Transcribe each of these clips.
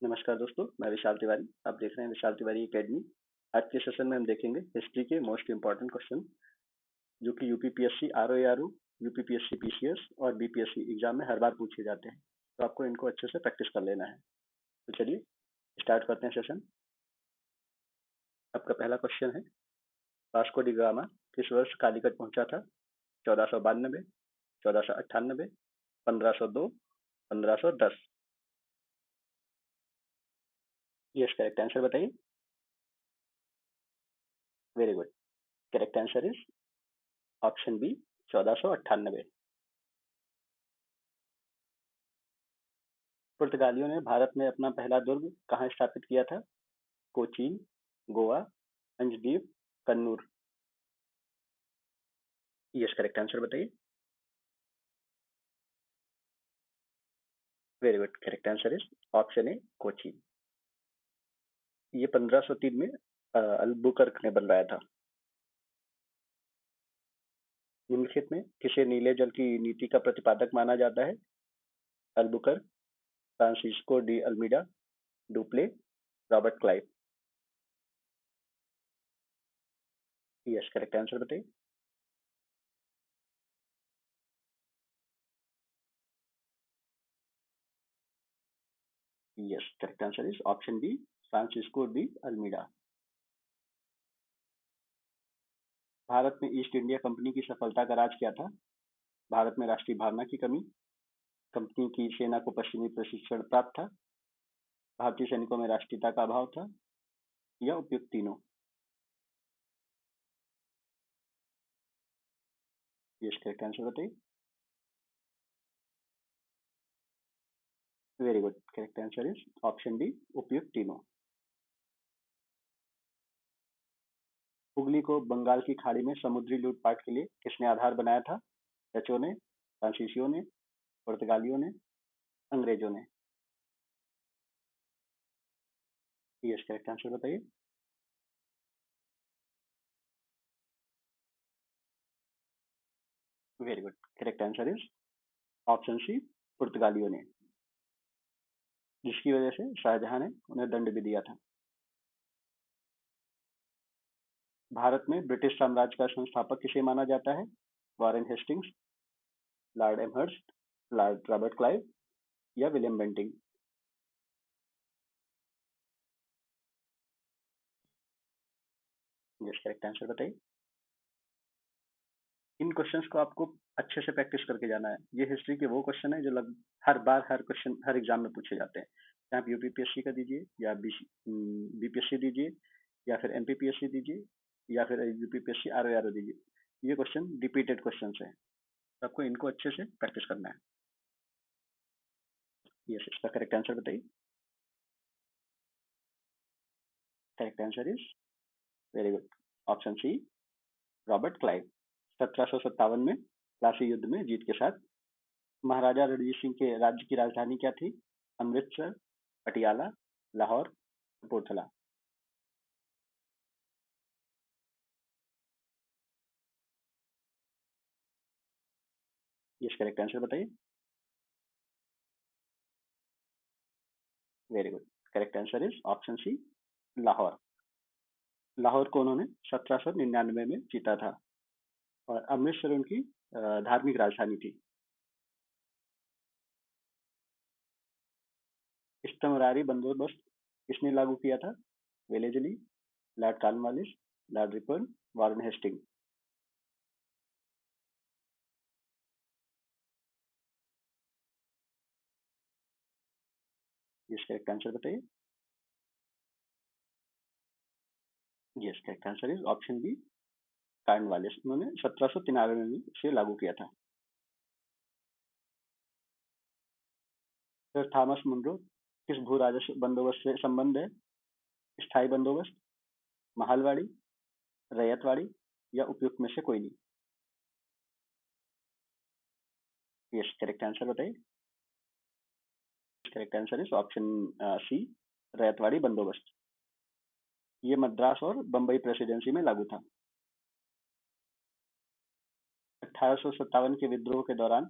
नमस्कार दोस्तों, मैं विशाल तिवारी। आप देख रहे हैं विशाल तिवारी एकेडमी। आज के सेशन में हम देखेंगे हिस्ट्री के मोस्ट इंपॉर्टेंट क्वेश्चन जो कि यूपीपीएससी आरओएआरओ, यूपीपीएससी पीसीएस और बीपीएससी एग्जाम में हर बार पूछे जाते हैं। तो आपको इनको अच्छे से प्रैक्टिस कर लेना है। तो चलिए स्टार्ट करते हैं सेशन। आपका पहला क्वेश्चन है, वास्को डी गामा किस वर्ष कालीकट पहुंचा था? 1492, 1498, 1502, 1510। यस, करेक्ट आंसर बताइए। Very good. Correct answer is option B, 1498। पुर्तगालियों ने भारत में अपना पहला दुर्ग कहाँ स्थापित किया था? Cochin, Goa, Anjadip, Kannur. Yes, correct answer बताइए। Very good. Correct answer is option A, Cochin. ये 1503 में अल्बुकर्क ने बनवाया था। निम्नलिखित में किसे नीले जल की नीति का प्रतिपादक माना जाता है? Albuquerque, Francisco de Almeida, Dupleix, Robert Clive. Yes, correct answer बताइए। Yes, correct answer is option B, Francisco de Almeida. भारत में ईस्ट इंडिया कंपनी की सफलता का राज क्या था? भारत में राष्ट्रीय भावना की कमी, कंपनी की सेना को पश्चिमी प्रशिक्षण प्राप्त था, भारतीय सैनिकों में राष्ट्रीयता का अभाव था, या उपयुक्त तीनों। ये करेक्ट आंसर बताइए। Very good. Correct answer is option D, उपयुक्त तीनों। हुगली को बंगाल की खाड़ी में समुद्री लूटपाट के लिए किसने आधार बनाया था? डचों ने, फ्रांसीसियों ने, पुर्तगालियों ने, अंग्रेजों ने। यस, करेक्ट आंसर बताइए। Very good. Correct answer is option C, पुर्तगालियों ने, जिसकी वजह से शाहजहां ने उन्हें दंड भी दिया था। भारत में ब्रिटिश साम्राज्य का संस्थापक किसे माना जाता है? Warren Hastings, Lord Amherst, Lord Robert Clive, या William Bentinck. Yes, correct answer बताइए। इन क्वेश्चंस को आपको अच्छे से प्रैक्टिस करके जाना है। ये हिस्ट्री के वो क्वेश्चन है जो हर बार हर क्वेश्चन हर एग्जाम में पूछे जाते हैं। चाहे आप यूपीपीएससी का दीजिए या बीपीएससी दीजिए या फिर एमपीपीएससी दीजिए या फिर यूपीपीएससी आरओआरओ दीजिए, ये क्वेश्चन रिपीटेड क्वेश्चन है। तो आपको इनको अच्छे से प्रैक्टिस करना है। यस, इसका करेक्ट आंसर बताइए। Correct answer is very good, option C, Robert Clive. 1757 में प्लासी युद्ध में जीत के साथ महाराजा रणजीत सिंह के राज्य की राजधानी क्या थी? Amritsar, Patiala, Lahore, Kapurthala. Yes, correct answer बताइए। Very good. Correct answer is option C, Lahore. Lahore को उन्होंने 1799 में जीता था और अमृतसर उनकी धार्मिक राजधानी थी। इस्टमरारी बंदोबस्त किसने लागू किया था? Wellesley, Lord Cornwallis, Lord Ripon, Warren Hastings. Yes, correct answer बताइए। Yes, correct answer is option B, Cornwallis. उन्होंने 1793 में इसे लागू किया था। सर थॉमस मुनरो किस भू राजस्व बंदोबस्त से संबंध है? स्थायी बंदोबस्त, महलवाड़ी, रैयतवाड़ी, या उपयुक्त में से कोई नहीं। यस, करेक्ट आंसर बताइए। Correct answer is option C, ryotwari बंदोबस्त। ये मद्रास और बम्बई प्रेसिडेंसी में लागू था। 1857 के विद्रोह के दौरान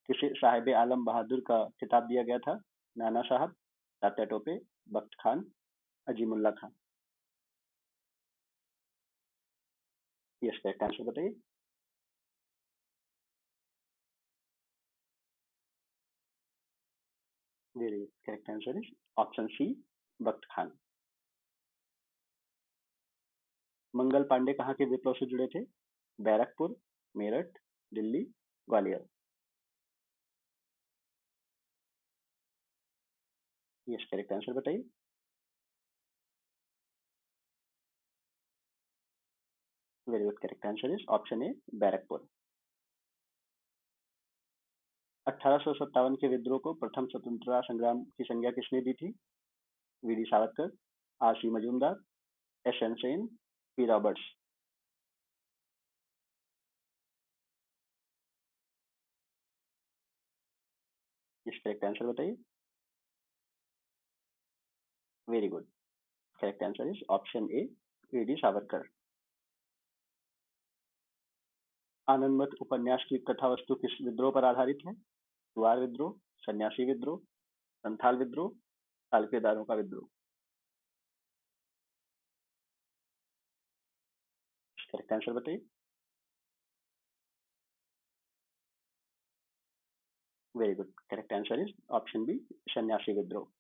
किसे साहिब आलम बहादुर का खिताब दिया गया था? Nana Sahib, Tatya Tope, Bakht Khan, Azimullah Khan. Yes, correct answer बताइए। Very good, correct answer is option C, Bakht Khan. Mangal Pandey कहाँ के विप्लव से जुड़े थे? Barrackpore, Meerut, Delhi, Gwalior. Yes, correct answer बताइए। Very good, correct answer is option A, Barrackpore. 1857 के विद्रोह को प्रथम स्वतंत्रता संग्राम की संज्ञा किसने दी थी? V D Savarkar, R C Majumdar, S N Sen, P Roberts. Yes correct answer बताइए। Very good, correct answer is option A, V D Savarkar. Anand Math उपन्यास की कथा वस्तु किस विद्रोह पर आधारित है? सुवार विद्रोह, सन्यासी विद्रोह, संथाल विद्रोह, चालुक्यदारों का विद्रोह। करेक्ट आंसर बताइए। Very good, correct answer is option B, सन्यासी विद्रोह।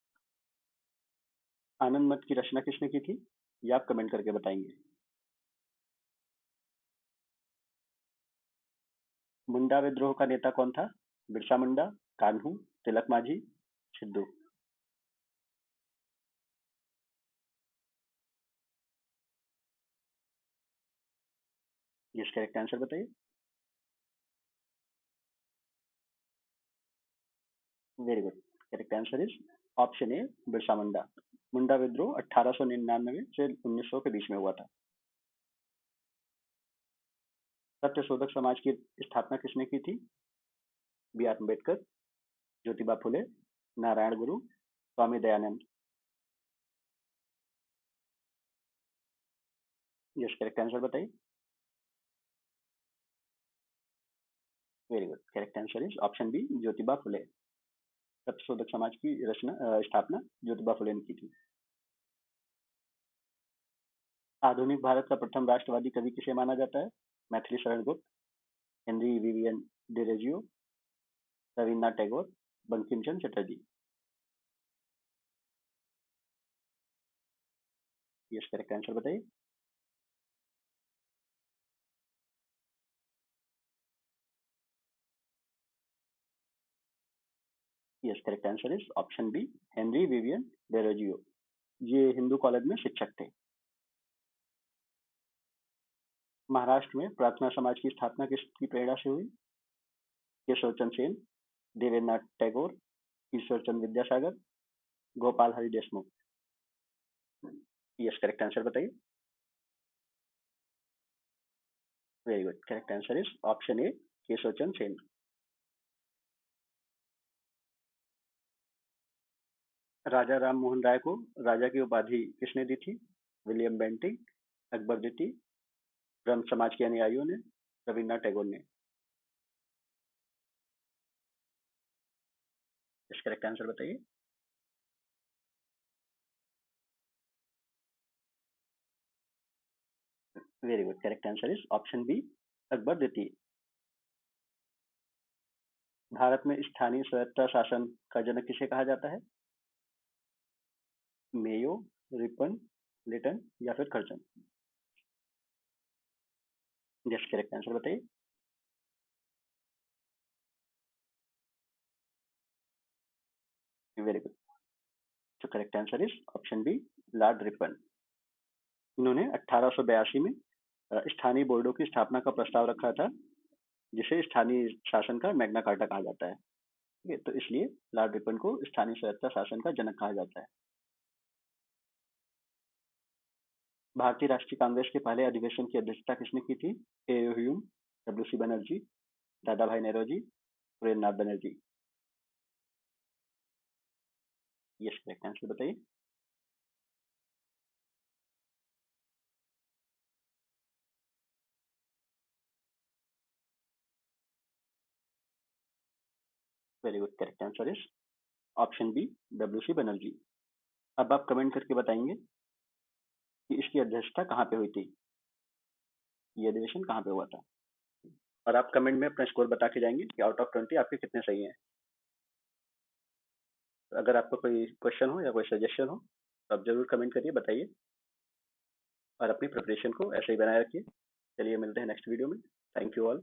आनंद मठ की रचना किसने की थी? ये आप कमेंट करके बताएंगे। मुंडा विद्रोह का नेता कौन था? Birsa Munda, Kanhu, Tilka Majhi, Sidhu. Yes, correct answer बताइए। Very good, correct answer is option A, Birsa Munda. Munda विद्रोह 1899 से 1900 के बीच में हुआ था। सत्यशोधक समाज की स्थापना किसने की थी? B R Ambedkar, Jyotiba Phule, Narayana Guru, Swami Dayanand. Yes, correct answer बताइए। Very good, correct answer is option B, Jyotiba Phule. Satyashodhak Samaj की स्थापना ज्योतिबा फुले ने की थी। आधुनिक भारत का प्रथम राष्ट्रवादी कवि किसे माना जाता है? Maithili Sharan Gupt, Henry Vivian Derozio, Rabindranath Tagore, Bankim Chandra Chatterjee. Yes, correct answer बताइए। Yes, correct answer is option B, Henry Vivian Derozio. ये हिंदू कॉलेज में शिक्षक थे। महाराष्ट्र में प्रार्थना समाज की स्थापना किसकी प्रेरणा से हुई? Keshav Chandra Sen, Debendranath Tagore, Ishwar Chandra Vidyasagar, Gopal Hari Deshmukh. Yes, correct answer बताइए। Very good, correct answer is option A, Keshav Chandra Sen. Raja Ram Mohan Roy को राजा की उपाधि किसने दी थी? विलियम बेंटिंग, अकबर द्वितीय, ब्रह्म समाज के अनुयायियों ने, रविन्द्रनाथ टैगोर ने। इस करेक्ट आंसर बताइए। Very good, correct answer is option B, Akbar द्वितीय। भारत में स्थानीय स्वायत्ता शासन का जनक किसे कहा जाता है? मेयो, रिपन, लिटन या फिर कर्जन। यस, करेक्ट आंसर बताइए। वेरी गुड, तो correct answer is option B, Lord Ripon. इन्होंने 1882 में स्थानीय बोर्डों की स्थापना का प्रस्ताव रखा था, जिसे स्थानीय शासन का मैग्ना कार्टा कहा जाता है। ठीक है, तो इसलिए लॉर्ड रिपन को स्थानीय स्वायत्ता शासन का जनक कहा जाता है। भारतीय राष्ट्रीय कांग्रेस के पहले अधिवेशन की अध्यक्षता किसने की थी? A Hume, W C Banerjee, Dadabhai Naoroji, Surendra Nath Banerjee. Yes, correct answer बताइए। Very good, correct answer is option B, W C Banerjee. अब आप कमेंट करके बताएंगे कि इसकी अध्यक्षता कहाँ पे हुई थी, ये अधिवेशन कहाँ पे हुआ था, और आप कमेंट में अपना स्कोर बता के जाएंगे कि आउट ऑफ 20 आपके कितने सही हैं। अगर आपको कोई क्वेश्चन हो या कोई सजेशन हो तो आप जरूर कमेंट करिए, बताइए, और अपनी प्रिपरेशन को ऐसे ही बनाए रखिए। चलिए मिलते हैं नेक्स्ट वीडियो में। Thank you all.